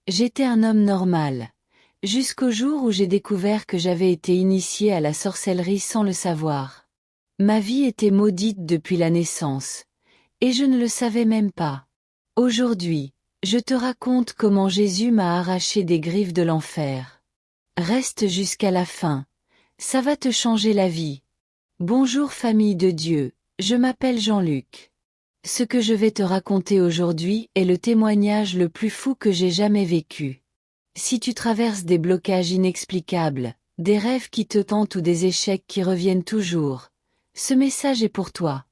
J'étais un homme normal. Jusqu'au jour où j'ai découvert que j'avais été initié à la sorcellerie sans le savoir. Ma vie était maudite depuis la naissance. Et je ne le savais même pas. Aujourd'hui, je te raconte comment Jésus m'a arraché des griffes de l'enfer. Reste jusqu'à la fin. Ça va te changer la vie. Bonjour famille de Dieu, je m'appelle Jean-Luc. Ce que je vais te raconter aujourd'hui est le témoignage le plus fou que j'ai jamais vécu. Si tu traverses des blocages inexplicables, des rêves qui te tentent ou des échecs qui reviennent toujours, ce message est pour toi.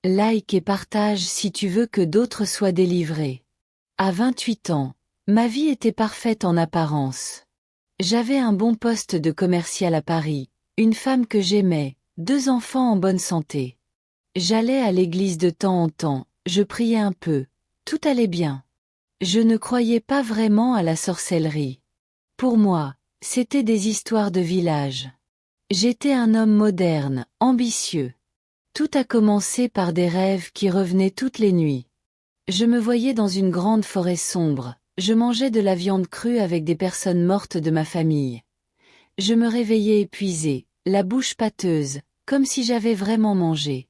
Like et partage si tu veux que d'autres soient délivrés. À 28 ans, ma vie était parfaite en apparence. J'avais un bon poste de commercial à Paris, une femme que j'aimais, 2 enfants en bonne santé. J'allais à l'église de temps en temps, je priais un peu, tout allait bien. Je ne croyais pas vraiment à la sorcellerie. Pour moi, c'était des histoires de village. J'étais un homme moderne, ambitieux. Tout a commencé par des rêves qui revenaient toutes les nuits. Je me voyais dans une grande forêt sombre, je mangeais de la viande crue avec des personnes mortes de ma famille. Je me réveillais épuisé, la bouche pâteuse, comme si j'avais vraiment mangé.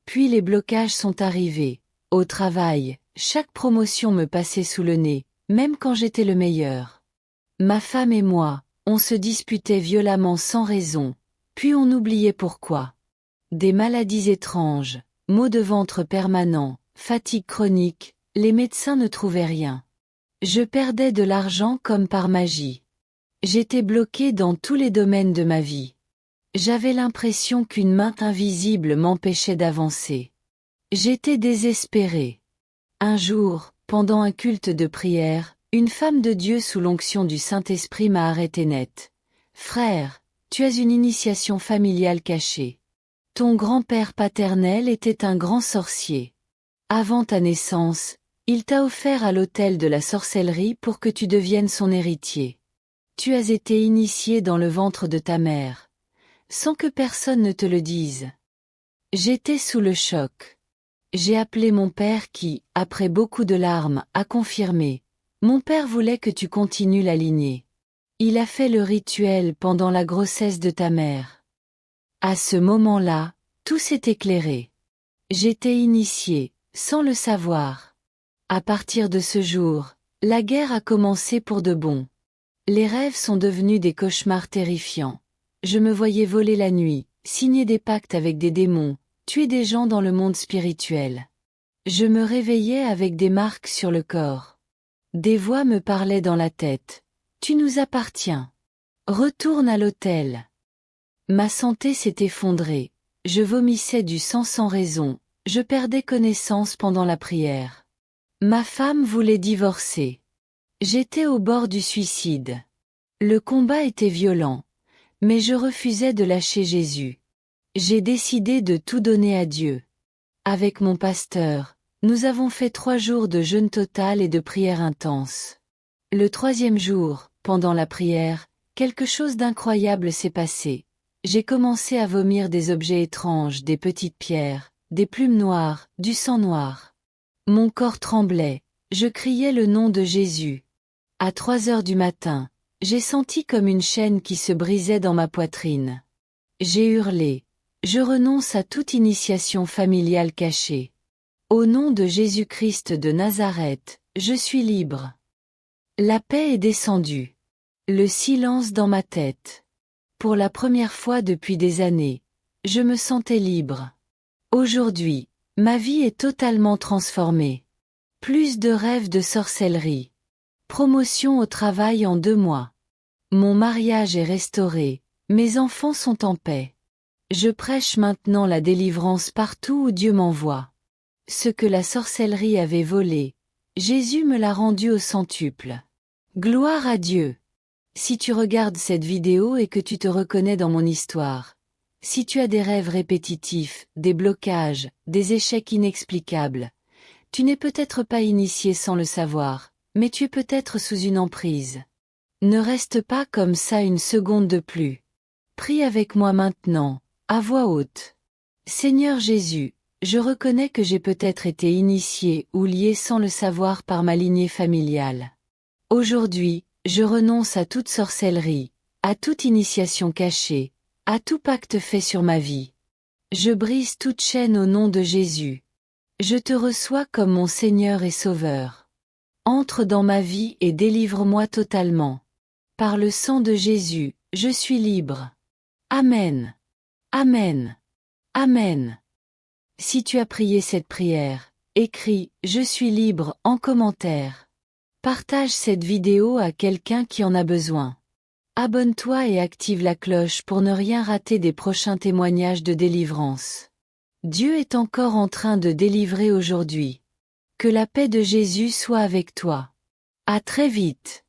Puis les blocages sont arrivés. Au travail, chaque promotion me passait sous le nez, même quand j'étais le meilleur. Ma femme et moi, on se disputait violemment sans raison, puis on oubliait pourquoi. Des maladies étranges, maux de ventre permanents, fatigue chronique, les médecins ne trouvaient rien. Je perdais de l'argent comme par magie. J'étais bloqué dans tous les domaines de ma vie. J'avais l'impression qu'une main invisible m'empêchait d'avancer. J'étais désespéré. Un jour, pendant un culte de prière, une femme de Dieu sous l'onction du Saint-Esprit m'a arrêté net. « Frère, tu as une initiation familiale cachée. Ton grand-père paternel était un grand sorcier. Avant ta naissance, il t'a offert à l'autel de la sorcellerie pour que tu deviennes son héritier. Tu as été initié dans le ventre de ta mère, sans que personne ne te le dise. » J'étais sous le choc. J'ai appelé mon père qui, après beaucoup de larmes, a confirmé. Mon père voulait que tu continues la lignée. Il a fait le rituel pendant la grossesse de ta mère. À ce moment-là, tout s'est éclairé. J'étais initié, sans le savoir. À partir de ce jour, la guerre a commencé pour de bon. Les rêves sont devenus des cauchemars terrifiants. Je me voyais voler la nuit, signer des pactes avec des démons, tuer des gens dans le monde spirituel. Je me réveillais avec des marques sur le corps. Des voix me parlaient dans la tête. « Tu nous appartiens. Retourne à l'autel. » Ma santé s'est effondrée. Je vomissais du sang sans raison. Je perdais connaissance pendant la prière. Ma femme voulait divorcer. J'étais au bord du suicide. Le combat était violent. Mais je refusais de lâcher Jésus. J'ai décidé de tout donner à Dieu. Avec mon pasteur, nous avons fait 3 jours de jeûne total et de prière intense. Le 3e jour, pendant la prière, quelque chose d'incroyable s'est passé. J'ai commencé à vomir des objets étranges, des petites pierres, des plumes noires, du sang noir. Mon corps tremblait, je criais le nom de Jésus. À 3 heures du matin, j'ai senti comme une chaîne qui se brisait dans ma poitrine. J'ai hurlé. Je renonce à toute initiation familiale cachée. Au nom de Jésus-Christ de Nazareth, je suis libre. La paix est descendue. Le silence dans ma tête. Pour la première fois depuis des années, je me sentais libre. Aujourd'hui, ma vie est totalement transformée. Plus de rêves de sorcellerie. Promotion au travail en 2 mois. Mon mariage est restauré, mes enfants sont en paix. Je prêche maintenant la délivrance partout où Dieu m'envoie. Ce que la sorcellerie avait volé, Jésus me l'a rendu au centuple. Gloire à Dieu. Si tu regardes cette vidéo et que tu te reconnais dans mon histoire, si tu as des rêves répétitifs, des blocages, des échecs inexplicables, tu n'es peut-être pas initié sans le savoir, mais tu es peut-être sous une emprise. Ne reste pas comme ça une seconde de plus. Prie avec moi maintenant, à voix haute. Seigneur Jésus, je reconnais que j'ai peut-être été initié ou lié sans le savoir par ma lignée familiale. Aujourd'hui, je renonce à toute sorcellerie, à toute initiation cachée, à tout pacte fait sur ma vie. Je brise toute chaîne au nom de Jésus. Je te reçois comme mon Seigneur et Sauveur. Entre dans ma vie et délivre-moi totalement. Par le sang de Jésus, je suis libre. Amen. Amen. Amen. Si tu as prié cette prière, écris « Je suis libre » en commentaire. Partage cette vidéo à quelqu'un qui en a besoin. Abonne-toi et active la cloche pour ne rien rater des prochains témoignages de délivrance. Dieu est encore en train de délivrer aujourd'hui. Que la paix de Jésus soit avec toi. À très vite.